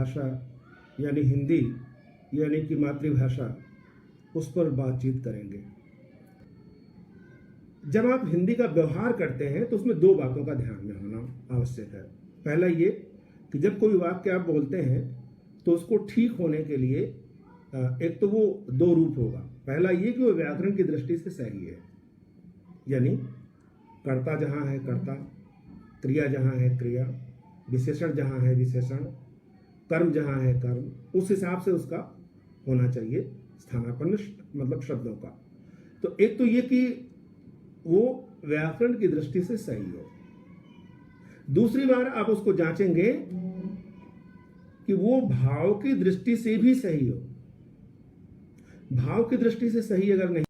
भाषा यानी हिंदी यानी कि मातृभाषा, उस पर बातचीत करेंगे। जब आप हिंदी का व्यवहार करते हैं तो उसमें दो बातों का ध्यान में होना आवश्यक है। पहला ये कि जब कोई वाक्य आप बोलते हैं तो उसको ठीक होने के लिए एक तो वो दो रूप होगा। पहला ये कि वो व्याकरण की दृष्टि से सही है, यानी कर्ता जहाँ है कर्ता, क्रिया जहाँ है क्रिया, विशेषण जहाँ है विशेषण, कर्म जहाँ है कर्म, उस हिसाब से उसका होना चाहिए स्थानापन्न मतलब शब्दों का। तो एक तो ये कि वो व्याकरण की दृष्टि से सही हो। दूसरी बार आप उसको जांचेंगे कि वो भाव की दृष्टि से भी सही हो। भाव की दृष्टि से सही अगर नहीं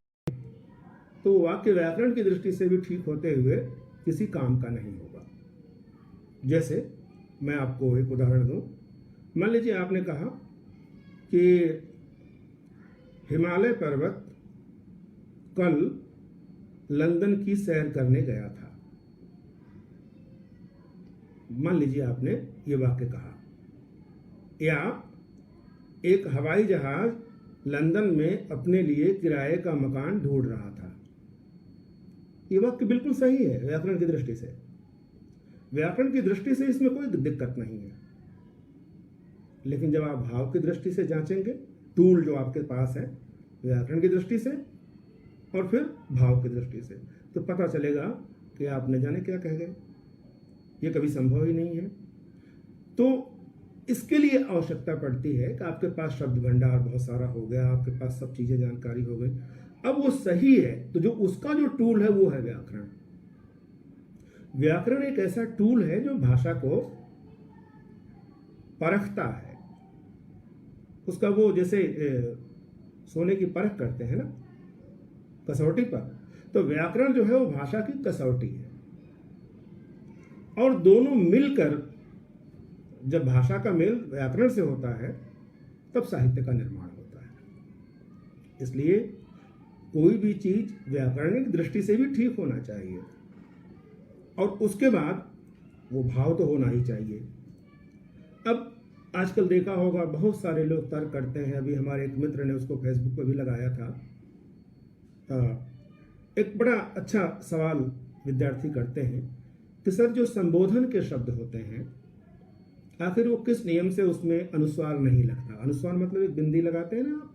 तो वाक्य व्याकरण की दृष्टि से भी ठीक होते हुए किसी काम का नहीं होगा। जैसे मैं आपको एक उदाहरण दूं। मान लीजिए आपने कहा कि हिमालय पर्वत कल लंदन की सैर करने गया था। मान लीजिए आपने ये वाक्य कहा। या एक हवाई जहाज लंदन में अपने लिए किराए का मकान ढूंढ रहा था। ये वाक्य बिल्कुल सही है व्याकरण की दृष्टि से। व्याकरण की दृष्टि से इसमें कोई दिक्कत नहीं है। लेकिन जब आप भाव की दृष्टि से जांचेंगे, टूल जो आपके पास है व्याकरण की दृष्टि से और फिर भाव की दृष्टि से, तो पता चलेगा कि आप न जाने क्या कह गए। ये कभी संभव ही नहीं है। तो इसके लिए आवश्यकता पड़ती है कि आपके पास शब्द भंडार बहुत सारा हो गया, आपके पास सब चीजें जानकारी हो गई, अब वो सही है, तो जो उसका जो टूल है वो है व्याकरण। व्याकरण एक ऐसा टूल है जो भाषा को परखता है। उसका वो जैसे सोने की परख करते हैं ना कसौटी पर, तो व्याकरण जो है वो भाषा की कसौटी है। और दोनों मिलकर जब भाषा का मेल व्याकरण से होता है तब साहित्य का निर्माण होता है। इसलिए कोई भी चीज व्याकरणिक दृष्टि से भी ठीक होना चाहिए और उसके बाद वो भाव तो होना ही चाहिए। अब आजकल देखा होगा बहुत सारे लोग तर्क करते हैं। अभी हमारे एक मित्र ने उसको फेसबुक पर भी लगाया था। एक बड़ा अच्छा सवाल विद्यार्थी करते हैं कि सर जो संबोधन के शब्द होते हैं आखिर वो किस नियम से उसमें अनुस्वार नहीं लगता। अनुस्वार मतलब एक बिंदी लगाते हैं ना आप,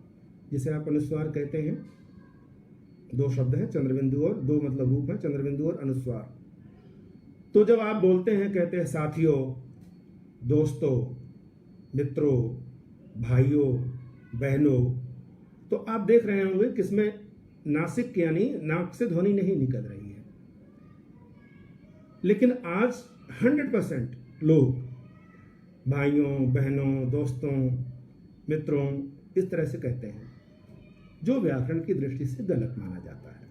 जिसे आप अनुस्वार कहते हैं। दो शब्द हैं चंद्रबिंदु और दो मतलब रूप है चंद्रबिंदु और अनुस्वार। तो जब आप बोलते हैं कहते हैं साथियों, दोस्तों, मित्रों, भाइयों, बहनों, तो आप देख रहे होंगे किसमें नासिक यानी नाक से ध्वनि नहीं निकल रही है। लेकिन आज 100% लोग भाइयों, बहनों, दोस्तों, मित्रों इस तरह से कहते हैं, जो व्याकरण की दृष्टि से गलत माना जाता है।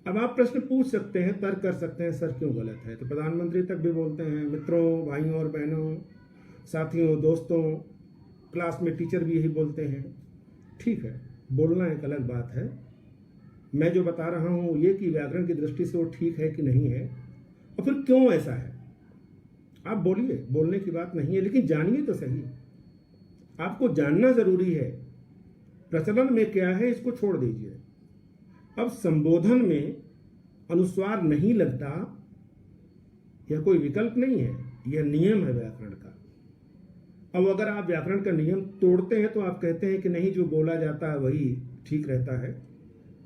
अब आप प्रश्न पूछ सकते हैं, तर्क कर सकते हैं, सर क्यों गलत है? तो प्रधानमंत्री तक भी बोलते हैं मित्रों, भाइयों और बहनों, साथियों, दोस्तों, क्लास में टीचर भी यही बोलते हैं। ठीक है, बोलना एक अलग बात है। मैं जो बता रहा हूँ ये कि व्याकरण की दृष्टि से वो ठीक है कि नहीं है और फिर क्यों ऐसा है। आप बोलिए, बोलने की बात नहीं है, लेकिन जानिए तो सही। आपको जानना जरूरी है। प्रचलन में क्या है इसको छोड़ दीजिए। अब संबोधन में अनुस्वार नहीं लगता, यह कोई विकल्प नहीं है, यह नियम है व्याकरण का। अब अगर आप व्याकरण का नियम तोड़ते हैं तो आप कहते हैं कि नहीं जो बोला जाता है वही ठीक रहता है,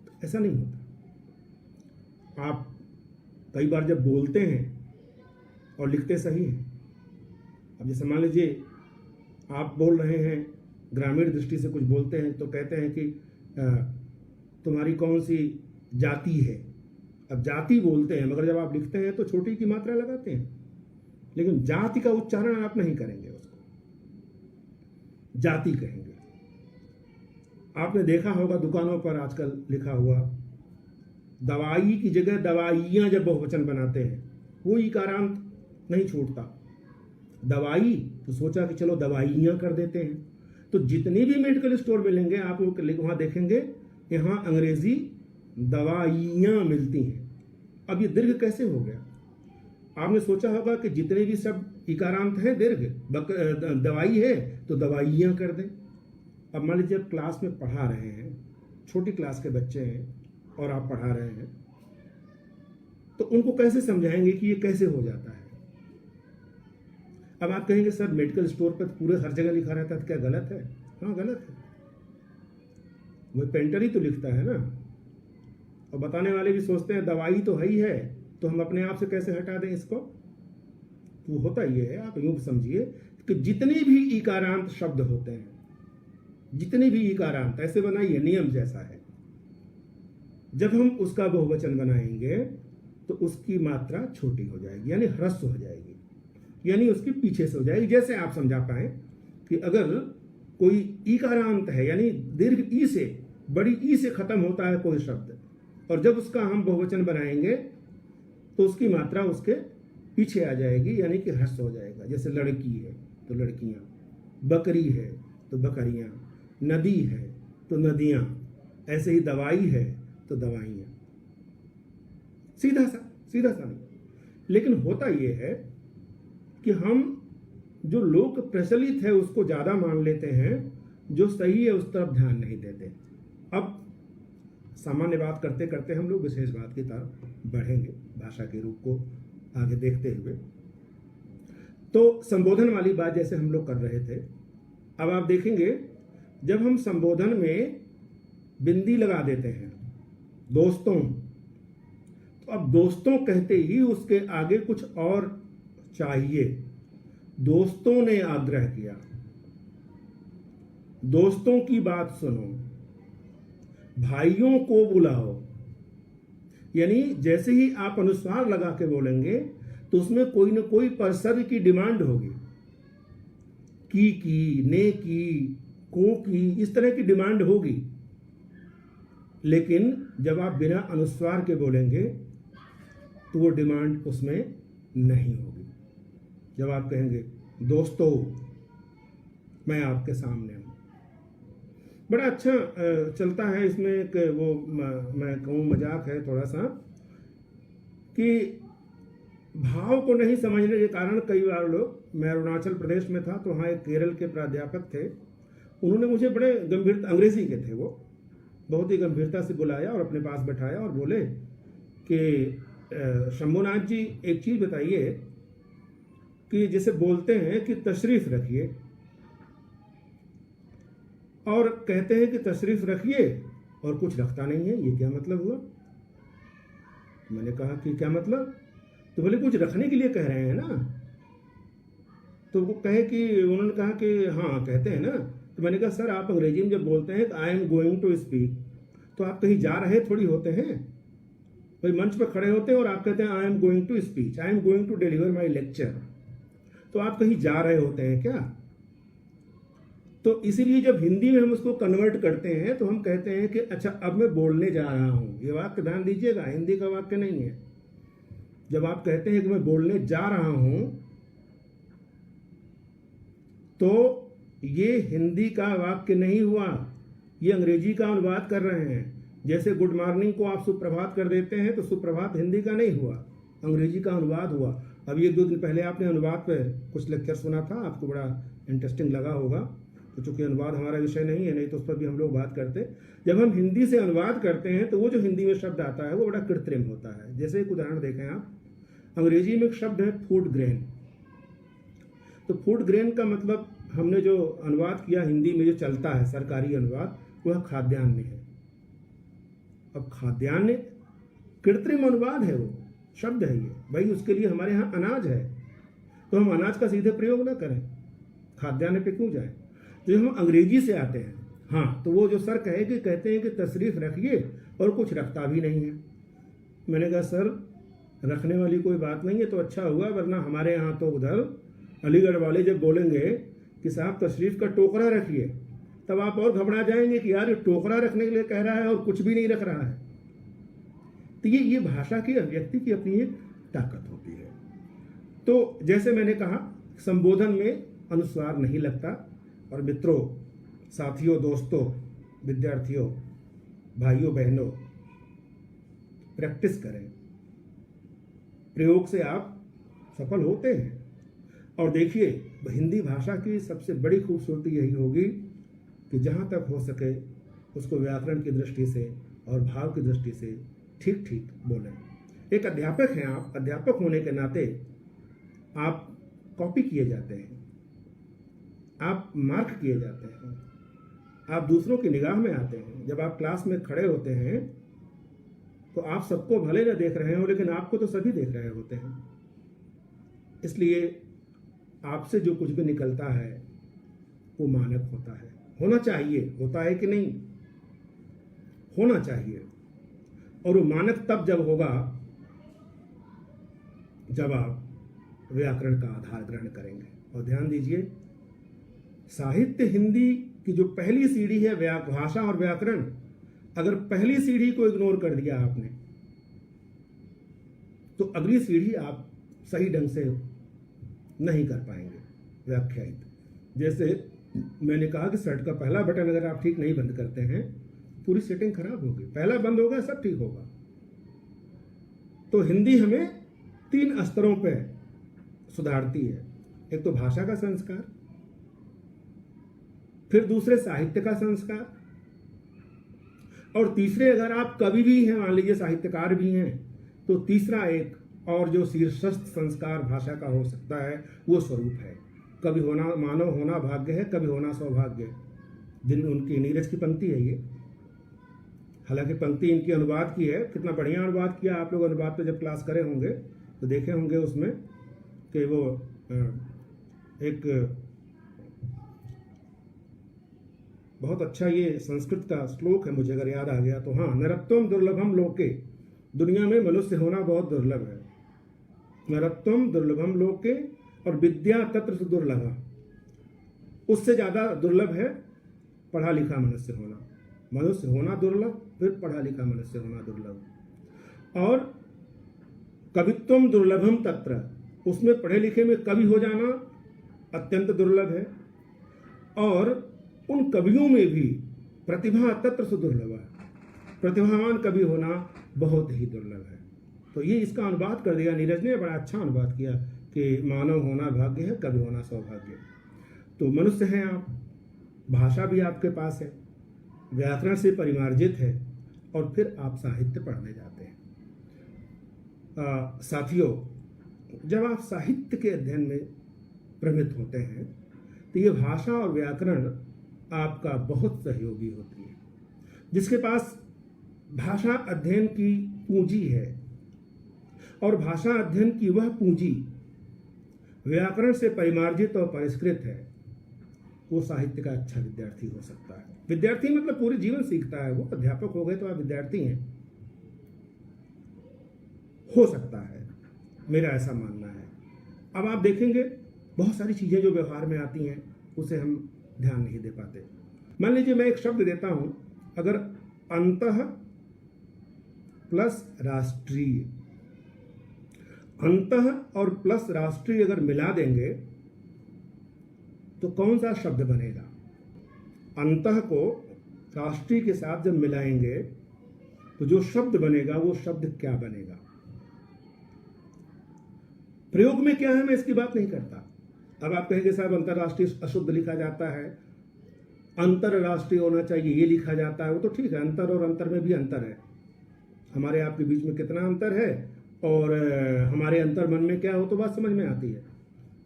तो ऐसा नहीं होता। आप कई बार जब बोलते हैं और लिखते सही हैं। अब जैसे मान लीजिए आप बोल रहे हैं, ग्रामीण दृष्टि से कुछ बोलते हैं तो कहते हैं कि तुम्हारी कौन सी जाति है। अब जाति बोलते हैं, मगर जब आप लिखते हैं तो छोटी की मात्रा लगाते हैं, लेकिन जाति का उच्चारण आप नहीं करेंगे, उसको जाति कहेंगे। आपने देखा होगा दुकानों पर आजकल लिखा हुआ, दवाई की जगह दवाइयाँ जब बहुवचन बनाते हैं वो इकारांत नहीं छूटता। दवाई तो सोचा कि चलो दवाइयाँ कर देते हैं। तो जितनी भी मेडिकल स्टोर मिलेंगे आप लोग वहाँ देखेंगे यहाँ अंग्रेजी दवाइयाँ मिलती हैं। अब ये दीर्घ कैसे हो गया? आपने सोचा होगा कि जितने भी शब्द इकारांत हैं दीर्घ, दवाई है तो दवाइयाँ कर दें। अब मान लीजिए आप क्लास में पढ़ा रहे हैं, छोटी क्लास के बच्चे हैं और आप पढ़ा रहे हैं, तो उनको कैसे समझाएंगे कि ये कैसे हो जाता है। अब आप कहेंगे सर मेडिकल स्टोर पर पूरे हर जगह लिखा रहता है तो क्या गलत है? हाँ गलत है, वह पेंटर ही तो लिखता है ना। और बताने वाले भी सोचते हैं दवाई तो है ही है, तो हम अपने आप से कैसे हटा दें इसको। तो होता ये है, आप यूं समझिए कि जितने भी इकारांत शब्द होते हैं, जितने भी इकारांत, ऐसे बनाइए नियम जैसा है, जब हम उसका बहुवचन बनाएंगे तो उसकी मात्रा छोटी हो जाएगी, यानी ह्रस्व हो जाएगी, यानी उसके पीछे से हो जाएगी। जैसे आप समझा पाए कि अगर कोई इकारांत है, यानी दीर्घ ई से, बड़ी ई से खत्म होता है कोई शब्द, और जब उसका हम बहुवचन बनाएंगे तो उसकी मात्रा उसके पीछे आ जाएगी, यानी कि ह्रस्व हो जाएगा। जैसे लड़की है तो लड़कियां, बकरी है तो बकरियां, नदी है तो नदियां, ऐसे ही दवाई है तो दवाइयां। सीधा सा नहीं। लेकिन होता यह है कि हम जो लोक प्रचलित है उसको ज्यादा मान लेते हैं, जो सही है उस तरफ ध्यान नहीं देते। अब सामान्य बात करते करते हम लोग विशेष बात की तरफ बढ़ेंगे, भाषा के रूप को आगे देखते हुए। तो संबोधन वाली बात जैसे हम लोग कर रहे थे, अब आप देखेंगे जब हम संबोधन में बिंदी लगा देते हैं दोस्तों, तो अब दोस्तों कहते ही उसके आगे कुछ और चाहिए। दोस्तों ने आग्रह किया, दोस्तों की बात सुनो, भाइयों को बुलाओ। यानी जैसे ही आप अनुस्वार लगा के बोलेंगे तो उसमें कोई ना कोई परसर्व की डिमांड होगी, की, ने की, को की, इस तरह की डिमांड होगी। लेकिन जब आप बिना अनुस्वार के बोलेंगे तो वो डिमांड उसमें नहीं होगी। जब आप कहेंगे दोस्तों मैं आपके सामने हूं, बड़ा अच्छा चलता है इसमें एक वो मैं कहूँ मजाक है थोड़ा सा, कि भाव को नहीं समझने के कारण कई बार लोग, मैं अरुणाचल प्रदेश में था तो वहाँ एक केरल के प्राध्यापक थे, उन्होंने मुझे बड़े गंभीर, अंग्रेजी के थे वो, बहुत ही गंभीरता से बुलाया और अपने पास बैठाया और बोले कि शंभुनाथ जी एक चीज़ बताइए कि जैसे बोलते हैं कि तशरीफ रखिए और कहते हैं कि तशरीफ रखिए और कुछ रखता नहीं है, ये क्या मतलब हुआ? मैंने कहा कि क्या मतलब? तो बोले कुछ रखने के लिए कह रहे हैं ना। तो वो कहे कि उन्होंने कहा कि हाँ कहते हैं ना। तो मैंने कहा सर आप अंग्रेजी में जब बोलते हैं I am going to speak, तो आप कहीं जा रहे थोड़ी होते हैं, भाई मंच पर खड़े होते हैं और आप कहते हैं I am going to speech, I am going to deliver my lecture, तो आप कहीं जा रहे होते हैं क्या? तो इसीलिए जब हिंदी में हम उसको कन्वर्ट करते हैं तो हम कहते हैं कि अच्छा अब मैं बोलने जा रहा हूं। ये वाक्य ध्यान दीजिएगा, हिंदी का वाक्य नहीं है। जब आप कहते हैं कि मैं बोलने जा रहा हूं तो ये हिंदी का वाक्य नहीं हुआ, ये अंग्रेजी का अनुवाद कर रहे हैं। जैसे गुड मॉर्निंग को आप सुप्रभात कर देते हैं तो सुप्रभात हिंदी का नहीं हुआ, अंग्रेजी का अनुवाद हुआ। अब ये 2 दिन पहले आपने अनुवाद पर कुछ लेक्चर सुना था, आपको बड़ा इंटरेस्टिंग लगा होगा। तो चूंकि अनुवाद हमारा विषय नहीं है, नहीं तो उस पर भी हम लोग बात करते। जब हम हिंदी से अनुवाद करते हैं तो वो जो हिंदी में शब्द आता है वो बड़ा कृत्रिम होता है। जैसे एक उदाहरण देखें आप, अंग्रेजी में एक शब्द है फूड ग्रेन। तो फूड ग्रेन का मतलब हमने जो अनुवाद किया हिंदी में जो चलता है सरकारी अनुवाद, वह खाद्यान्न है। अब खाद्यान्न कृत्रिम अनुवाद है, वो शब्द है ये, भाई उसके लिए हमारे यहाँ अनाज है, तो हम अनाज का सीधे प्रयोग ना करें, खाद्यान्न पे क्यों जाए। जो हम अंग्रेजी से आते हैं, हाँ, तो वो जो सर कहते हैं कि तशरीफ रखिए और कुछ रखता भी नहीं है। मैंने कहा सर रखने वाली कोई बात नहीं है तो अच्छा हुआ, वरना हमारे यहाँ तो उधर अलीगढ़ वाले जब बोलेंगे कि साहब तशरीफ का टोकरा रखिए, तब आप और घबरा जाएंगे कि यार ये टोकरा रखने के लिए कह रहा है और कुछ भी नहीं रख रहा है। तो ये भाषा की अभिव्यक्ति की अपनी एक ताकत होती है। तो जैसे मैंने कहा संबोधन में अनुस्वार नहीं लगता। और मित्रों, साथियों, दोस्तों, विद्यार्थियों, भाइयों बहनों, प्रैक्टिस करें। प्रयोग से आप सफल होते हैं। और देखिए, हिंदी भाषा की सबसे बड़ी खूबसूरती यही होगी कि जहाँ तक हो सके उसको व्याकरण की दृष्टि से और भाव की दृष्टि से ठीक ठीक बोलें। एक अध्यापक हैं आप, अध्यापक होने के नाते आप कॉपी किए जाते हैं, आप मार्क किए जाते हैं, आप दूसरों की निगाह में आते हैं। जब आप क्लास में खड़े होते हैं तो आप सबको भले न देख रहे हो, लेकिन आपको तो सभी देख रहे होते हैं। इसलिए आपसे जो कुछ भी निकलता है वो मानक होता है, होना चाहिए। होता है कि नहीं? होना चाहिए। और वो मानक तब जब होगा जब आप व्याकरण का आधार ग्रहण करेंगे। और ध्यान दीजिए, साहित्य हिंदी की जो पहली सीढ़ी है भाषा और व्याकरण, अगर पहली सीढ़ी को इग्नोर कर दिया आपने तो अगली सीढ़ी आप सही ढंग से नहीं कर पाएंगे व्याख्यायित। जैसे मैंने कहा कि शर्ट का पहला बटन अगर आप ठीक नहीं बंद करते हैं, पूरी सेटिंग खराब होगी। पहला बंद होगा, सब ठीक होगा। तो हिंदी हमें 3 स्तरों पे सुधारती है। एक तो भाषा का संस्कार, फिर दूसरे साहित्य का संस्कार, और तीसरे अगर आप कवि भी हैं, मान लीजिए साहित्यकार भी हैं, तो तीसरा एक और जो शीर्षस्थ संस्कार भाषा का हो सकता है वो स्वरूप है। कवि होना मानव होना भाग्य है, कवि होना सौभाग्य। जिन उनकी नीरज की पंक्ति है ये, हालांकि पंक्ति इनकी अनुवाद की है। कितना बढ़िया अनुवाद किया। आप लोग अनुवाद पे जब क्लास करे होंगे तो देखे होंगे उसमें कि वो एक बहुत अच्छा ये संस्कृत का श्लोक है, मुझे अगर याद आ गया तो। हाँ, नरत्वम दुर्लभम लोके, दुनिया में मनुष्य होना बहुत दुर्लभ है। नरत्वम दुर्लभम लोके, और विद्या तत्र से दुर्लभा, उससे ज्यादा दुर्लभ है पढ़ा लिखा मनुष्य होना। मनुष्य होना दुर्लभ, फिर पढ़ा लिखा मनुष्य होना दुर्लभ। और कवित्वम दुर्लभम तत्र, उसमें पढ़े लिखे में कवि हो जाना अत्यंत दुर्लभ है। और उन कवियों में भी प्रतिभा तत्र से दुर्लभ, प्रतिभावान कवि होना बहुत ही दुर्लभ है। तो ये इसका अनुवाद कर दिया नीरज ने, बड़ा अच्छा अनुवाद किया कि मानव होना भाग्य है, कवि होना सौभाग्य। तो मनुष्य हैं आप, भाषा भी आपके पास है, व्याकरण से परिमार्जित है, और फिर आप साहित्य पढ़ने जाते हैं। साथियों, जब आप साहित्य के अध्ययन में प्रवृत्त होते हैं तो ये भाषा और व्याकरण आपका बहुत सहयोगी होती है। जिसके पास भाषा अध्ययन की पूंजी है, और भाषा अध्ययन की वह पूंजी व्याकरण से परिमार्जित और परिष्कृत है, वो साहित्य का अच्छा विद्यार्थी हो सकता है। विद्यार्थी मतलब पूरे जीवन सीखता है वो। अध्यापक हो गए तो आप विद्यार्थी हैं, हो सकता है, मेरा ऐसा मानना है। अब आप देखेंगे बहुत सारी चीजें जो व्यवहार में आती हैं उसे हम ध्यान नहीं दे पाते। मान लीजिए मैं एक शब्द देता हूं, अगर अंतः प्लस राष्ट्रीय, अंतः और प्लस राष्ट्रीय अगर मिला देंगे तो कौन सा शब्द बनेगा? अंतः को राष्ट्रीय के साथ जब मिलाएंगे तो जो शब्द बनेगा वो शब्द क्या बनेगा? प्रयोग में क्या है मैं इसकी बात नहीं करता। अब आप कहेंगे साहब अंतरराष्ट्रीय अशुद्ध लिखा जाता है, अंतरराष्ट्रीय होना चाहिए ये लिखा जाता है। वो तो ठीक है, अंतर और अंतर में भी अंतर है। हमारे आपके बीच में कितना अंतर है और हमारे अंतर मन में क्या हो तो बात समझ में आती है।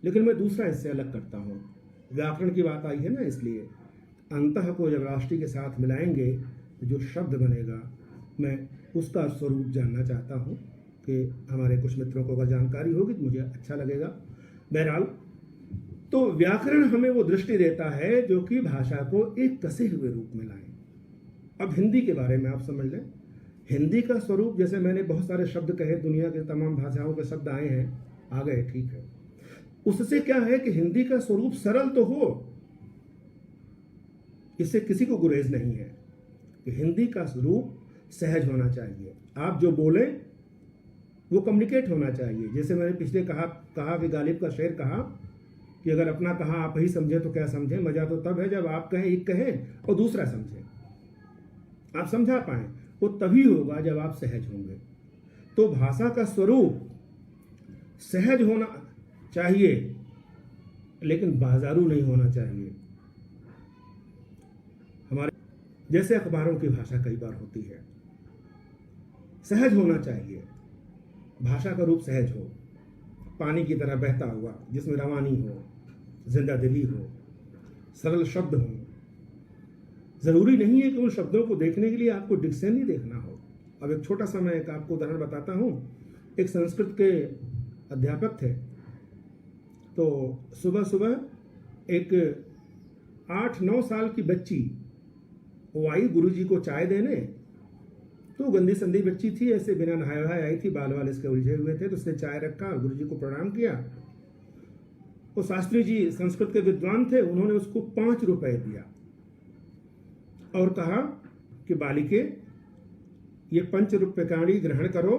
लेकिन मैं दूसरा इससे अलग करता हूँ। व्याकरण की बात आई है ना, इसलिए अंतः को जब राष्ट्रीय के साथ मिलाएंगे तो जो शब्द बनेगा मैं उसका स्वरूप जानना चाहता हूँ कि हमारे कुछ मित्रों को अगर जानकारी होगी तो मुझे अच्छा लगेगा। बहरहाल, तो व्याकरण हमें वो दृष्टि देता है जो कि भाषा को एक कसे हुए रूप में लाए। अब हिंदी के बारे में आप समझ लें। हिंदी का स्वरूप, जैसे मैंने बहुत सारे शब्द कहे, दुनिया के तमाम भाषाओं के शब्द आए हैं, आ गए, ठीक है। उससे क्या है कि हिंदी का स्वरूप सरल तो हो, इससे किसी को गुरेज नहीं है कि हिंदी का स्वरूप सहज होना चाहिए। आप जो बोले वो कम्युनिकेट होना चाहिए। जैसे मैंने पिछले कहा कि गालिब का शेर कहा कि अगर अपना कहा आप ही समझे तो क्या समझे, मजा तो तब है जब आप कहें एक कहें और दूसरा समझे, आप समझा पाए। वो तभी होगा जब आप सहज होंगे। तो भाषा का स्वरूप सहज होना चाहिए, लेकिन बाजारू नहीं होना चाहिए। हमारे जैसे अखबारों की भाषा कई बार होती है, सहज होना चाहिए, भाषा का रूप सहज हो, पानी की तरह बहता हुआ, जिसमें रवानी हो, जिंदा दिली हो, सरल शब्द हो। जरूरी नहीं है कि उन शब्दों को देखने के लिए आपको डिक्शनरी देखना हो। अब एक छोटा सा मैं एक आपको उदाहरण बताता हूँ। एक संस्कृत के अध्यापक थे, तो सुबह सुबह एक 8-9 साल की बच्ची वो आई गुरुजी को चाय देने। तो गंदी संदी बच्ची थी, ऐसे बिना नहाए वहाए आई थी, बाल वाल इसके उलझे हुए थे। तो उसने चाय रखा, गुरुजी को प्रणाम किया। वो शास्त्री जी संस्कृत के विद्वान थे, उन्होंने उसको 5 रुपए दिया और कहा कि बालिके, ये 5 रुपये ग्रहण करो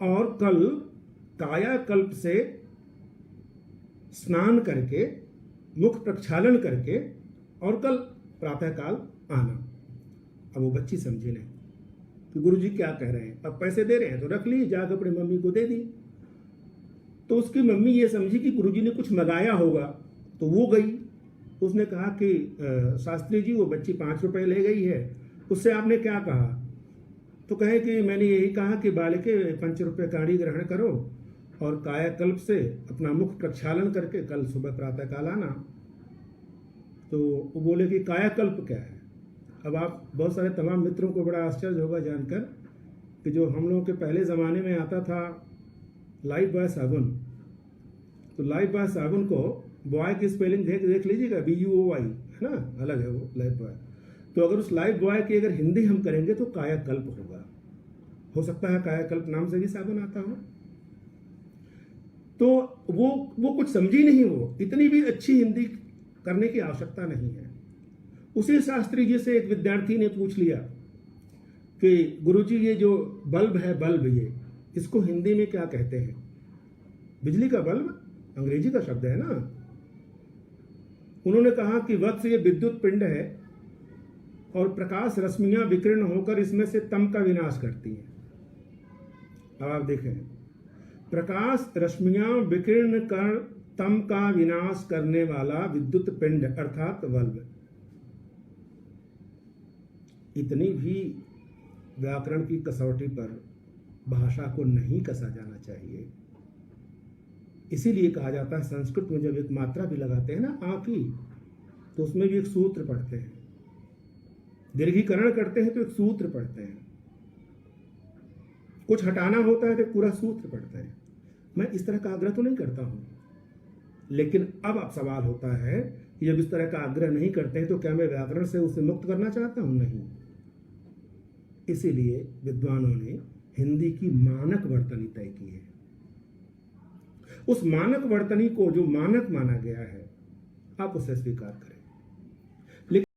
और कल कायाकल्प से स्नान करके, मुख प्रक्षालन करके, और कल प्रातःकाल आना। अब वो बच्ची समझी नहीं कि गुरुजी क्या कह रहे हैं। अब पैसे दे रहे हैं तो रख ली, जाकर अपनी मम्मी को दे दी। तो उसकी मम्मी ये समझी कि गुरुजी ने कुछ मंगाया होगा, तो वो गई। उसने कहा कि शास्त्री जी, वो बच्ची 5 रुपए ले गई है, उससे आपने क्या कहा? तो कहे कि मैंने यही कहा कि बालिके 5 रुपये काढ़ी ग्रहण करो और कायाकल्प से अपना मुख प्रक्षालन करके कल सुबह प्रातःकाल आना। तो वो बोले कि कायाकल्प क्या है? अब आप बहुत सारे तमाम मित्रों को बड़ा आश्चर्य होगा जानकर कि जो हम लोगों के पहले ज़माने में आता था लाइफ बॉय साबुन, तो लाइफ बॉय साबुन को बॉय की स्पेलिंग देख लीजिएगा, BUOY है ना, अलग है वो लाइफ बॉय। तो अगर उस लाइफ बॉय की अगर हिंदी हम करेंगे तो कायाकल्प होगा। हो सकता है कायाकल्प नाम से भी साबुन आता हो। तो वो कुछ समझी नहीं, वो इतनी भी अच्छी हिंदी करने की आवश्यकता नहीं है। उसी शास्त्री जी से एक विद्यार्थी ने पूछ लिया कि गुरुजी, ये जो बल्ब है, बल्ब ये इसको हिंदी में क्या कहते हैं? बिजली का बल्ब अंग्रेजी का शब्द है ना। उन्होंने कहा कि वत्स, ये विद्युत पिंड है और प्रकाश रश्मियां विकीर्ण होकर इसमें से तम का विनाश करती हैं। अब आप देखें, प्रकाश रश्मियां विकीर्ण कर तम का विनाश करने वाला विद्युत पिंड अर्थात बल्ब। इतनी भी व्याकरण की कसौटी पर भाषा को नहीं कसा जाना चाहिए। इसीलिए कहा जाता है संस्कृत में जब एक मात्रा भी लगाते हैं ना आ की, तो उसमें भी एक सूत्र पढ़ते हैं। दीर्घीकरण करते हैं तो एक सूत्र पढ़ते हैं। कुछ हटाना होता है तो पूरा सूत्र पढ़ते हैं। मैं इस तरह का आग्रह तो नहीं करता हूं, लेकिन अब सवाल होता है कि जब इस तरह का आग्रह नहीं करते हैं तो क्या मैं व्याकरण से उसे मुक्त करना चाहता हूं? नहीं। इसीलिए विद्वानों ने हिंदी की मानक वर्तनी तय की है। उस मानक वर्तनी को जो मानक माना गया है, आप उसे स्वीकार करें।